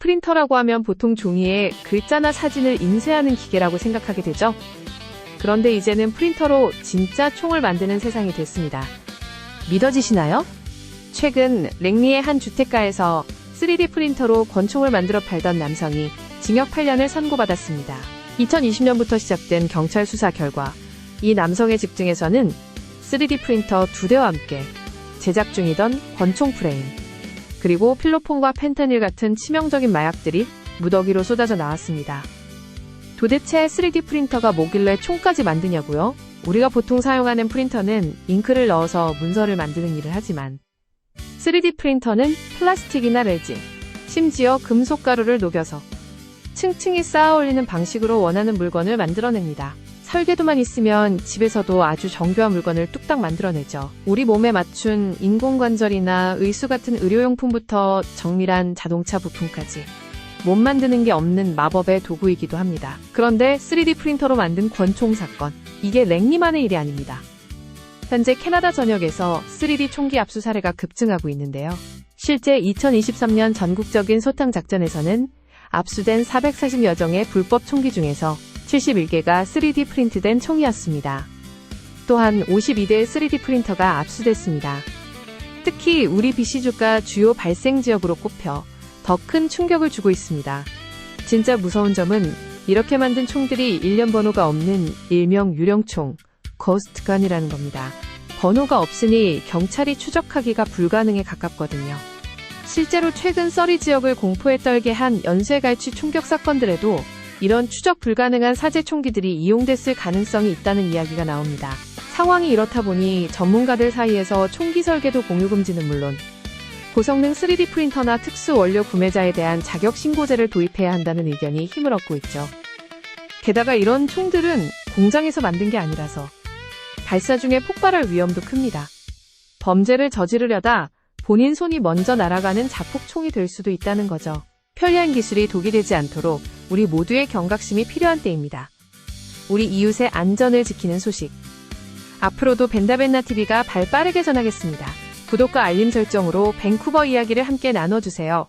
프린터라고 하면 보통 종이에 글자나 사진을 인쇄하는 기계라고 생각하게 되죠. 그런데 이제는 프린터로 진짜 총을 만드는 세상이 됐습니다. 믿어지시나요? 최근 랭리의 한 주택가에서 3D 프린터로 권총을 만들어 팔던 남성이 징역 8년을 선고받았습니다. 2020년부터 시작된 경찰 수사 결과 이 남성의 집 등에서는 3D 프린터 2대와 함께 제작 중이던 권총 프레임, 그리고 필로폰과 펜타닐 같은 치명적인 마약들이 무더기로 쏟아져 나왔습니다. 도대체 3D 프린터가 뭐길래 총까지 만드냐고요? 우리가 보통 사용하는 프린터는 잉크를 넣어서 문서를 만드는 일을 하지만 3D 프린터는 플라스틱이나 레진, 심지어 금속 가루를 녹여서 층층이 쌓아 올리는 방식으로 원하는 물건을 만들어냅니다. 설계도만 있으면 집에서도 아주 정교한 물건을 뚝딱 만들어내죠. 우리 몸에 맞춘 인공관절이나 의수 같은 의료용품부터 정밀한 자동차 부품까지 못 만드는 게 없는 마법의 도구이기도 합니다. 그런데 3D 프린터로 만든 권총 사건, 이게 랭리만의 일이 아닙니다. 현재 캐나다 전역에서 3D 총기 압수 사례가 급증하고 있는데요. 실제 2023년 전국적인 소탕 작전에서는 압수된 440여 정의 불법 총기 중에서 71개가 3D 프린트된 총이었습니다. 또한 52대의 3D 프린터가 압수됐습니다. 특히 우리 BC주가 주요 발생 지역으로 꼽혀 더 큰 충격을 주고 있습니다. 진짜 무서운 점은 이렇게 만든 총들이 일련 번호가 없는 일명 유령총, 고스트건이라는 겁니다. 번호가 없으니 경찰이 추적하기가 불가능에 가깝거든요. 실제로 최근 서리 지역을 공포에 떨게 한 연쇄갈취 총격 사건들에도 이런 추적 불가능한 사제 총기들이 이용됐을 가능성이 있다는 이야기가 나옵니다. 상황이 이렇다 보니 전문가들 사이에서 총기 설계도 공유 금지는 물론 고성능 3D 프린터나 특수 원료 구매자에 대한 자격 신고제를 도입해야 한다는 의견이 힘을 얻고 있죠. 게다가 이런 총들은 공장에서 만든 게 아니라서 발사 중에 폭발할 위험도 큽니다. 범죄를 저지르려다 본인 손이 먼저 날아가는 자폭총이 될 수도 있다는 거죠. 편리한 기술이 독이 되지 않도록 우리 모두의 경각심이 필요한 때입니다. 우리 이웃의 안전을 지키는 소식. 앞으로도 벤다벤나TV가 발 빠르게 전하겠습니다. 구독과 알림 설정으로 밴쿠버 이야기를 함께 나눠주세요.